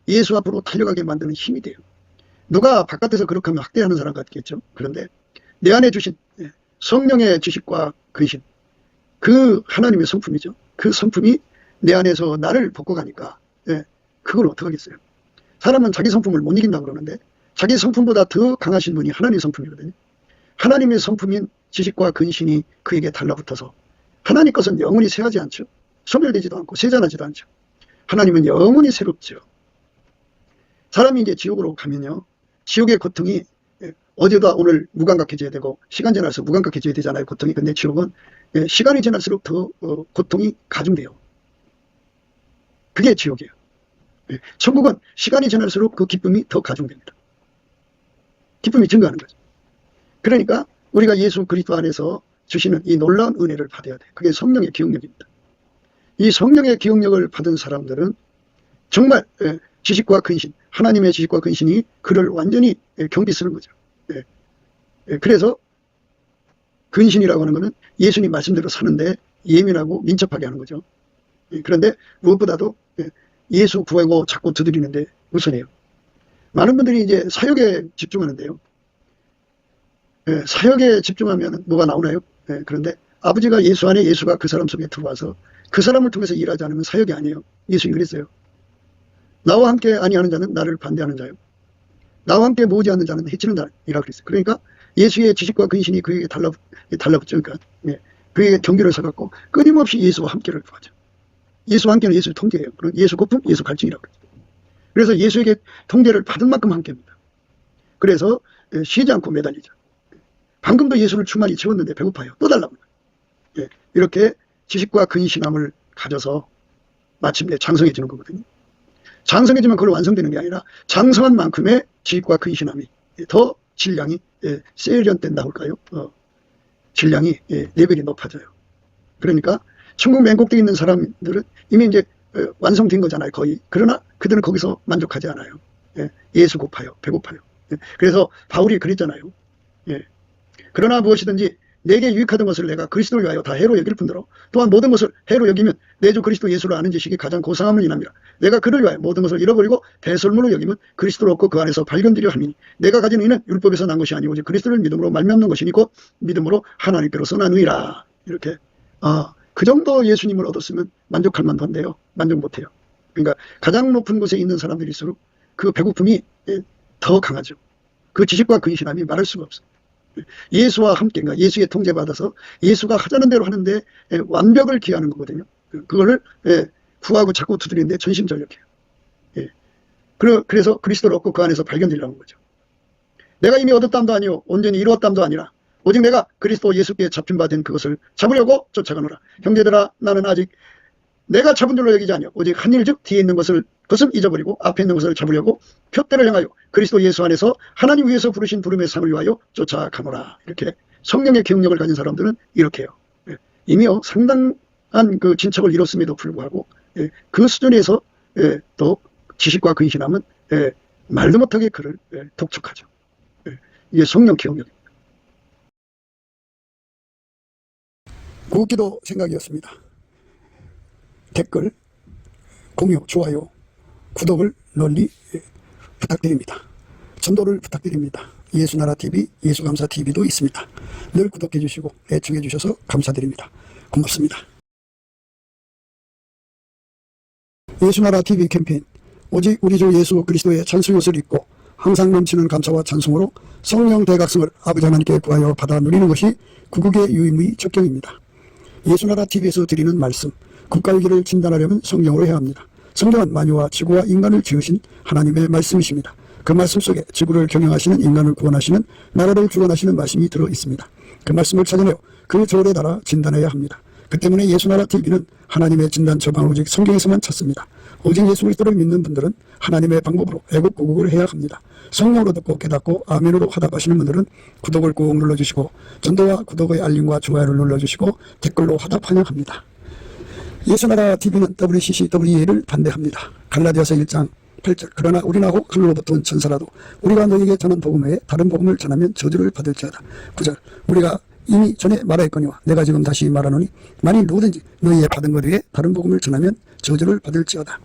예수 앞으로 달려가게 만드는 힘이 돼요. 누가 바깥에서 그렇게 하면 학대하는 사람 같겠죠. 그런데 내 안에 주신 성령의 지식과 근신, 그 하나님의 성품이죠. 그 성품이 내 안에서 나를 볶아가니까 그걸 어떡하겠어요. 사람은 자기 성품을 못 이긴다고 그러는데 자기 성품보다 더 강하신 분이 하나님의 성품이거든요. 하나님의 성품인 지식과 근신이 그에게 달라붙어서 하나님 것은 영원히 쇠하지 않죠. 소멸되지도 않고 세잔하지도 않죠. 하나님은 영원히 새롭죠. 사람이 이제 지옥으로 가면요. 지옥의 고통이 어제도 오늘 무감각해져야 되고 시간 지나서 무감각해져야 되잖아요. 고통이. 근데 지옥은 시간이 지날수록 더 고통이 가중돼요. 그게 지옥이에요. 천국은 시간이 지날수록 그 기쁨이 더 가중됩니다. 기쁨이 증가하는 거죠. 그러니까 우리가 예수 그리스도 안에서 주시는 이 놀라운 은혜를 받아야 돼. 그게 성령의 기억력입니다. 이 성령의 기억력을 받은 사람들은 정말 지식과 근신, 하나님의 지식과 근신이 그를 완전히 경비 쓰는 거죠. 그래서 근신이라고 하는 것은 예수님 말씀대로 사는데 예민하고 민첩하게 하는 거죠. 그런데 무엇보다도 예수 구하고 자꾸 두드리는데 우선이에요. 많은 분들이 이제 사역에 집중하는데요. 사역에 집중하면 뭐가 나오나요? 그런데 아버지가 예수 안에 예수가 그 사람 속에 들어와서 그 사람을 통해서 일하지 않으면 사역이 아니에요. 예수님이 그랬어요. 나와 함께 아니하는 자는 나를 반대하는 자요. 나와 함께 모으지 않는 자는 해치는 자이라 그랬어요. 그러니까 예수의 지식과 근신이 그에게 달라붙죠. 그러니까 그에게 경계를 서갖고 끊임없이 예수와 함께를 구하죠. 예수와 함께는 예수의 통제예요. 그럼 예수 고품, 예수 갈증이라고 그러죠. 그래서 예수에게 통제를 받은 만큼 함께입니다. 그래서 쉬지 않고 매달리죠. 방금도 예수를 충만히 채웠는데 배고파요. 또 달라고. 이렇게 지식과 근신함을 가져서 마침내 장성해지는 거거든요. 장성해지면 그걸 완성되는 게 아니라 장성한 만큼의 지식과 근신함이 더 질량이 세련된다고 할까요? 질량이 레벨이 높아져요. 그러니까 천국 맨 꼭대기 있는 사람들은 이미 이제 완성된 거잖아요. 거의. 그러나 그들은 거기서 만족하지 않아요. 예수 고파요. 배고파요. 그래서 바울이 그랬잖아요. 그러나 무엇이든지 내게 유익하던 것을 내가 그리스도를 위하여 다 해로 여길 뿐더러 또한 모든 것을 해로 여기면 내 주 그리스도 예수를 아는 지식이 가장 고상함을 인함이라. 내가 그를 위하여 모든 것을 잃어버리고 배설물로 여기면 그리스도를 얻고 그 안에서 발견되려 함이니 내가 가진 의는 율법에서 난 것이 아니고 오직 그리스도를 믿음으로 말미암는 것이니 곧 믿음으로 하나님께로서 난 의라. 이렇게 그 정도 예수님을 얻었으면 만족할 만한데요. 만족 못해요. 그러니까 가장 높은 곳에 있는 사람들일수록 그 배고픔이 더 강하죠. 그 지식과 근신함이 말할 수가 없어요. 예수와 함께, 그러니까 예수의 통제받아서 예수가 하자는 대로 하는데 완벽을 기하는 거거든요. 그거를 구하고 자꾸 두드리는데 전심전력해요. 그래서 그리스도를 얻고 그 안에서 발견되려는 거죠. 내가 이미 얻었담도 아니요 온전히 이루었담도 아니라 오직 내가 그리스도 예수께 잡힌 바 된 그것을 잡으려고 쫓아가노라. 형제들아 나는 아직 내가 잡은 줄로 여기지 아니요 오직 한 일 즉 뒤에 있는 것을 잊어버리고 앞에 있는 것을 잡으려고 표대를 향하여 그리스도 예수 안에서 하나님 위에서 부르신 부름의 상을 위하여 쫓아가노라. 이렇게 성령의 기억력을 가진 사람들은 이렇게 해요. 이미요 상당한 그 진척을 이뤘음에도 불구하고 그 수준에서 또 지식과 근신함은 말도 못하게 그를 독촉하죠. 이게 성령 기억력입니다. 구기도 생각이었습니다. 댓글, 공유, 좋아요, 구독을 널리 부탁드립니다. 전도를 부탁드립니다. 예수나라TV, 예수감사TV도 있습니다. 늘 구독해 주시고 애청해 주셔서 감사드립니다. 고맙습니다. 예수나라TV 캠페인 오직 우리 주 예수 그리스도의 찬송옷을 입고 항상 넘치는 감사와 찬송으로 성령 대각성을 아버지 하나님께 구하여 받아 누리는 것이 구국의 유임의 적경입니다. 예수나라TV에서 드리는 말씀, 국가위기를 진단하려면 성경으로 해야 합니다. 성경은 만유와 지구와 인간을 지으신 하나님의 말씀이십니다. 그 말씀 속에 지구를 경영하시는 인간을 구원하시는 나라를 주관하시는 말씀이 들어있습니다. 그 말씀을 찾아내어 그 저울에 달아 진단해야 합니다. 그 때문에 예수나라TV는 하나님의 진단 처방을 오직 성경에서만 찾습니다. 오직 예수 그리스도를 믿는 분들은 하나님의 방법으로 애국고국을 해야 합니다. 성령으로 듣고 깨닫고 아멘으로 화답하시는 분들은 구독을 꼭 눌러주시고 전도와 구독의 알림과 좋아요를 눌러주시고 댓글로 화답 환영합니다. 예수나라TV는 WCCWA를 반대합니다. 갈라디아서 1장 8절 그러나 우리나고 하늘로부터 온 천사라도 우리가 너에게 전한 복음 외에 다른 복음을 전하면 저주를 받을지어다. 9절 우리가 이미 전에 말하였거니와 내가 지금 다시 말하노니 만일 누구든지 너희의 받은 것 외에 다른 복음을 전하면 저주를 받을지어다.